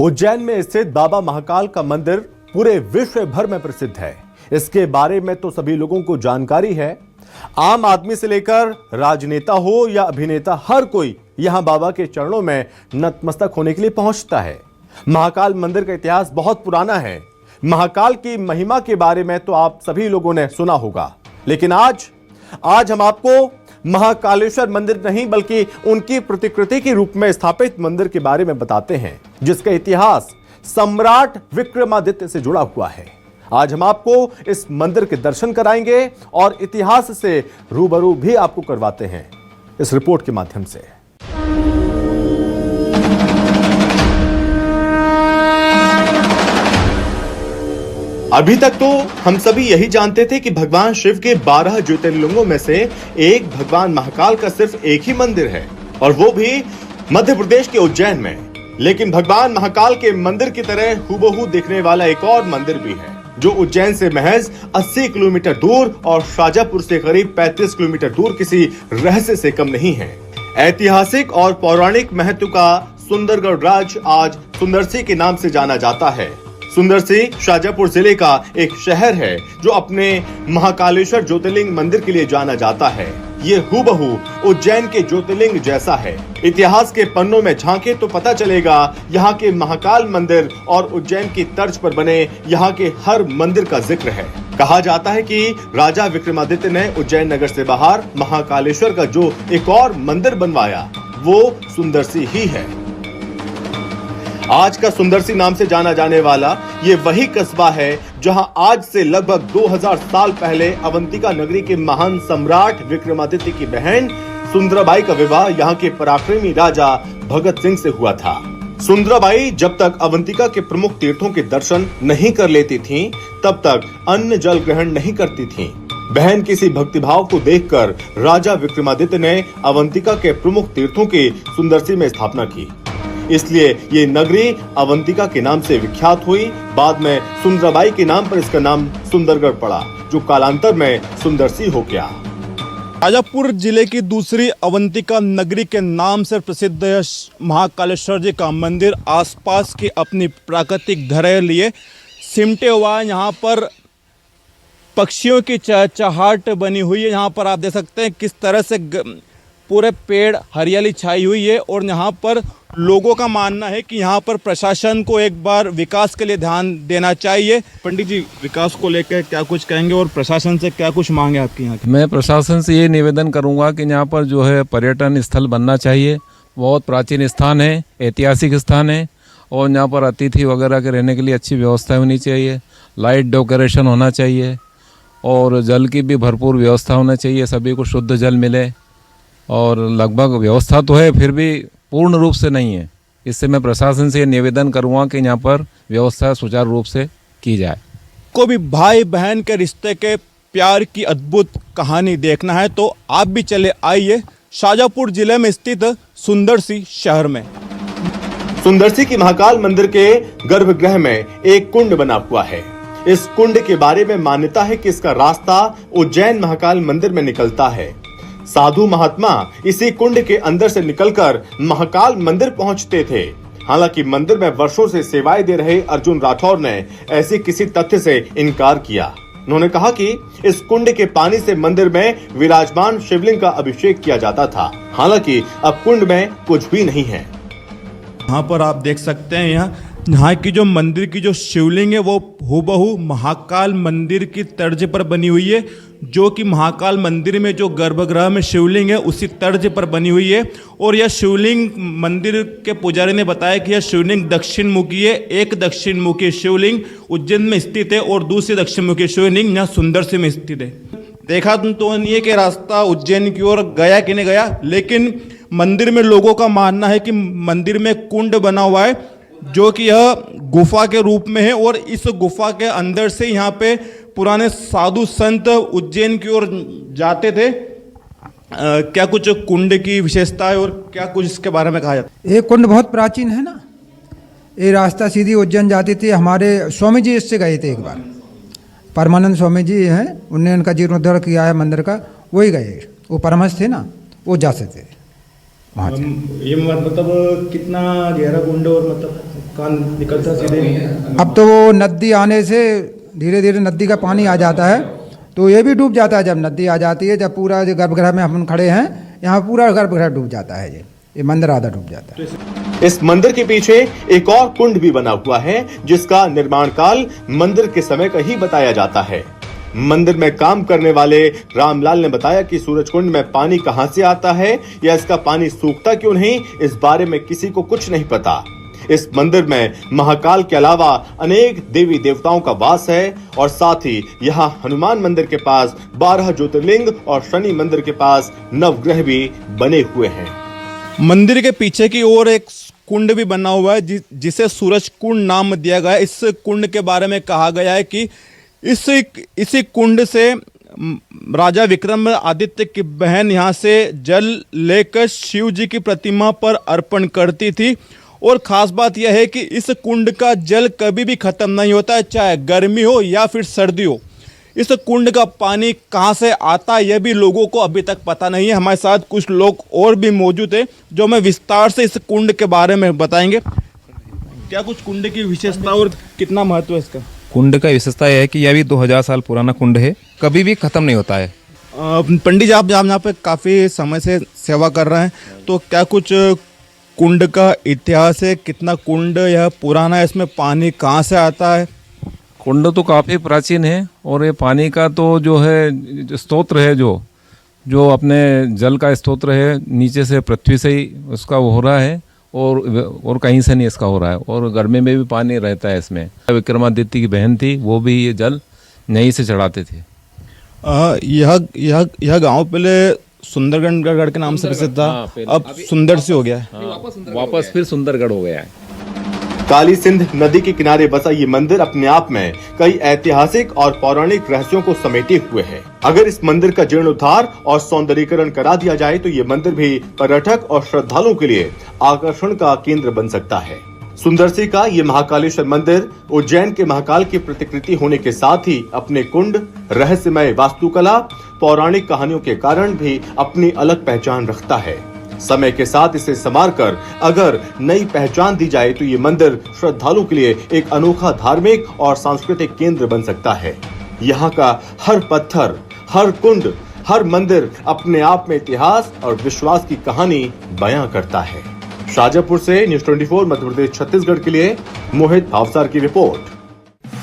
उज्जैन में स्थित बाबा महाकाल का मंदिर पूरे विश्व भर में प्रसिद्ध है। इसके बारे में तो सभी लोगों को जानकारी है। आम आदमी से लेकर राजनेता हो या अभिनेता, हर कोई यहां बाबा के चरणों में नतमस्तक होने के लिए पहुंचता है। महाकाल मंदिर का इतिहास बहुत पुराना है। महाकाल की महिमा के बारे में तो आप सभी लोगों ने सुना होगा, लेकिन आज हम आपको महाकालेश्वर मंदिर नहीं बल्कि उनकी प्रतिकृति के रूप में स्थापित मंदिर के बारे में बताते हैं, जिसका इतिहास सम्राट विक्रमादित्य से जुड़ा हुआ है। आज हम आपको इस मंदिर के दर्शन कराएंगे और इतिहास से रूबरू भी आपको करवाते हैं इस रिपोर्ट के माध्यम से। अभी तक तो हम सभी यही जानते थे कि भगवान शिव के 12 ज्योतिर्लिंगों में से एक भगवान महाकाल का सिर्फ एक ही मंदिर है, और वो भी मध्य प्रदेश के उज्जैन में। लेकिन भगवान महाकाल के मंदिर की तरह हूबहू दिखने वाला एक और मंदिर भी है, जो उज्जैन से महज 80 किलोमीटर दूर और शाजापुर से करीब 35 किलोमीटर दूर किसी रहस्य से कम नहीं है। ऐतिहासिक और पौराणिक महत्व का सुंदरगढ़ राज आज सुंदरसी के नाम से जाना जाता है। सुंदरसी शाजापुर जिले का एक शहर है जो अपने महाकालेश्वर ज्योतिर्लिंग मंदिर के लिए जाना जाता है। ये हूबहू उज्जैन के ज्योतिर्लिंग जैसा है। इतिहास के पन्नों में झांके तो पता चलेगा यहाँ के महाकाल मंदिर और उज्जैन की तर्ज पर बने यहाँ के हर मंदिर का जिक्र है। कहा जाता है कि राजा विक्रमादित्य ने उज्जैन नगर से बाहर महाकालेश्वर का जो एक और मंदिर बनवाया, वो सुंदरसी ही है। आज का सुंदरसी नाम से जाना जाने वाला ये वही कस्बा है जहां आज से लगभग 2000 साल पहले अवंतिका नगरी के महान सम्राट विक्रमादित्य की बहन सुंदराबाई का विवाह यहां के पराक्रमी राजा भगत सिंह से हुआ था। सुंदराबाई जब तक अवंतिका के प्रमुख तीर्थों के दर्शन नहीं कर लेती थीं, तब तक अन्न जल ग्रहण नहीं करती थीं। बहन किसी भक्तिभाव को देखकर राजा विक्रमादित्य ने अवंतिका के प्रमुख तीर्थों की सुंदरसी में स्थापना की। इसलिए ये नगरी अवंतिका के नाम से विख्यात हुई। बाद में सुंदराबाई के नाम पर इसका नाम सुंदरगढ़ पड़ा, जो कालांतर में सुंदरसी हो गया। शाजापुर जिले की दूसरी अवंतिका नगरी के नाम से प्रसिद्ध है महाकालेश्वर जी का मंदिर। आसपास की अपनी प्राकृतिक धरोहर लिए सिमटे हुआ है। यहाँ पर पक्षियों की चहचहाट बनी हुई है। यहाँ पर आप देख सकते हैं किस तरह से पूरे पेड़ हरियाली छाई हुई है, और यहाँ पर लोगों का मानना है कि यहाँ पर प्रशासन को एक बार विकास के लिए ध्यान देना चाहिए। पंडित जी, विकास को लेकर क्या कुछ कहेंगे और प्रशासन से क्या कुछ मांगे आपकी यहाँ की? मैं प्रशासन से ये निवेदन करूँगा कि यहाँ पर जो है पर्यटन स्थल बनना चाहिए। बहुत प्राचीन स्थान है, ऐतिहासिक स्थान है, और यहाँ पर अतिथि वगैरह के रहने के लिए अच्छी व्यवस्था होनी चाहिए। लाइट डेकोरेशन होना चाहिए और जल की भी भरपूर व्यवस्था होना चाहिए, सभी को शुद्ध जल मिले। और लगभग व्यवस्था तो है, फिर भी पूर्ण रूप से नहीं है। इससे मैं प्रशासन से निवेदन करूँगा कि यहाँ पर व्यवस्था सुचारू रूप से की जाए। को भी भाई बहन के रिश्ते के प्यार की अद्भुत कहानी देखना है तो आप भी चले आइए शाजापुर जिले में स्थित सुंदरसी शहर में। सुंदरसी की महाकाल मंदिर के गर्भगृह में एक कुंड बना हुआ है। इस कुंड के बारे में मान्यता है कि इसका रास्ता उज्जैन महाकाल मंदिर में निकलता है। साधु महात्मा इसी कुंड के अंदर से निकलकर महाकाल मंदिर पहुंचते थे। हालांकि मंदिर में वर्षों से सेवाएं दे रहे अर्जुन राठौर ने ऐसे किसी तथ्य से इनकार किया। उन्होंने कहा कि इस कुंड के पानी से मंदिर में विराजमान शिवलिंग का अभिषेक किया जाता था। हालांकि अब कुंड में कुछ भी नहीं है। यहाँ पर आप देख सकते हैं यहाँ की जो मंदिर की जो शिवलिंग है वो हूबहू महाकाल मंदिर की तर्ज पर बनी हुई है, जो कि महाकाल मंदिर में जो गर्भगृह में शिवलिंग है उसी तर्ज पर बनी हुई है। और यह शिवलिंग, मंदिर के पुजारी ने बताया कि यह शिवलिंग दक्षिण मुखी है। एक दक्षिण मुखी शिवलिंग उज्जैन में स्थित है और दूसरी दक्षिण मुखी शिवलिंग यहाँ सुंदरसी में स्थित है। देखा तो नहीं है कि रास्ता उज्जैन की ओर गया कि नहीं गया, लेकिन मंदिर में लोगों का मानना है कि मंदिर में कुंड बना हुआ है, जो कि यह गुफा के रूप में है। और इस गुफा के अंदर से यहाँ पे पुराने साधु संत उज्जैन की ओर जाते थे। क्या कुछ कुंड की विशेषता है और क्या कुछ इसके बारे में कहा जाता है? ये कुंड बहुत प्राचीन है ना। ये रास्ता सीधी उज्जैन जाती थी। हमारे स्वामी जी इससे गए थे एक बार, परमानंद स्वामी जी हैं, उनने उनका जीर्णोद्धार किया है मंदिर का, वही गए। वो परमहंस थे ना, वो जा सकते थे। वहाँ से। ये मतलब कितना गहरा कुंड और मतलब कहाँ निकलता सीधे? अब तो वो नदी आने से धीरे धीरे नदी का पानी आ जाता है, तो ये भी डूब जाता है जब नदी आ जाती है। जब पूरा जो गर्भगृह में हम खड़े हैं, यहाँ पूरा गर्भगृह डूब जाता है, ये मंदिर आधा डूब जाता है। इस मंदिर के पीछे एक और कुंड भी बना हुआ है, जिसका निर्माण काल मंदिर के समय का ही बताया जाता है। मंदिर में काम करने वाले रामलाल ने बताया कि सूरज कुंड में पानी कहां से आता है या इसका पानी सूखता क्यों नहीं, इस बारे में किसी को कुछ नहीं पता। इस मंदिर में महाकाल के अलावा अनेक देवी देवताओं का वास है और साथ ही यहाँ हनुमान मंदिर के पास 12 ज्योतिर्लिंग और शनि मंदिर के पास नवग्रह भी बने हुए हैं। मंदिर के पीछे की ओर एक कुंड भी बना हुआ है जिसे सूरज कुंड नाम दिया गया है। इस कुंड के बारे में कहा गया है कि इसी कुंड से राजा विक्रमादित्य की बहन यहाँ से जल लेकर शिव जी की प्रतिमा पर अर्पण करती थी। और ख़ास बात यह है कि इस कुंड का जल कभी भी ख़त्म नहीं होता है, चाहे गर्मी हो या फिर सर्दी हो। इस कुंड का पानी कहाँ से आता है यह भी लोगों को अभी तक पता नहीं है। हमारे साथ कुछ लोग और भी मौजूद हैं जो हमें विस्तार से इस कुंड के बारे में बताएंगे। क्या कुछ कुंड की विशेषता और कितना महत्व है इसका? कुंड का विशेषता यह है कि यह भी 2000 साल पुराना कुंड है, कभी भी ख़त्म नहीं होता है। पंडित जी, आप यहाँ पे काफ़ी समय से सेवा कर रहे हैं, तो क्या कुछ कुंड का इतिहास है? कितना कुंड यह पुराना है, इसमें पानी कहाँ से आता है? कुंड तो काफ़ी प्राचीन है और ये पानी का तो जो है स्तोत्र है, जो अपने जल का स्तोत्र है, नीचे से पृथ्वी से ही उसका हो रहा है और कहीं से नहीं इसका हो रहा है। और गर्मी में भी पानी रहता है इसमें। विक्रमादित्य की बहन थी, वो भी ये जल नई से चढ़ाते थे। यह गांव पहले सुंदरगढ़ के नाम से प्रसिद्ध था, अब सुंदर से हो गया है। वापस फिर सुंदरगढ़ हो गया है। काली सिंध नदी के किनारे बसा ये मंदिर अपने आप में कई ऐतिहासिक और पौराणिक रहस्यों को समेटे हुए है। अगर इस मंदिर का जीर्णोद्धार और सौंदर्यीकरण करा दिया जाए तो ये मंदिर भी पर्यटक और श्रद्धालुओं के लिए आकर्षण का केंद्र बन सकता है। सुंदरसी का ये महाकालेश्वर मंदिर उज्जैन के महाकाल की प्रतिकृति होने के साथ ही अपने कुंड, रहस्यमय वास्तुकला, पौराणिक कहानियों के कारण भी अपनी अलग पहचान रखता है। समय के साथ इसे संवारकर अगर नई पहचान दी जाए तो ये मंदिर श्रद्धालु के लिए एक अनोखा धार्मिक और सांस्कृतिक केंद्र बन सकता है। यहाँ का हर पत्थर, हर कुंड, हर मंदिर अपने आप में इतिहास और विश्वास की कहानी बयां करता है। शाजापुर से न्यूज़ 24 मध्य प्रदेश छत्तीसगढ़ के लिए मोहित भावसार की रिपोर्ट।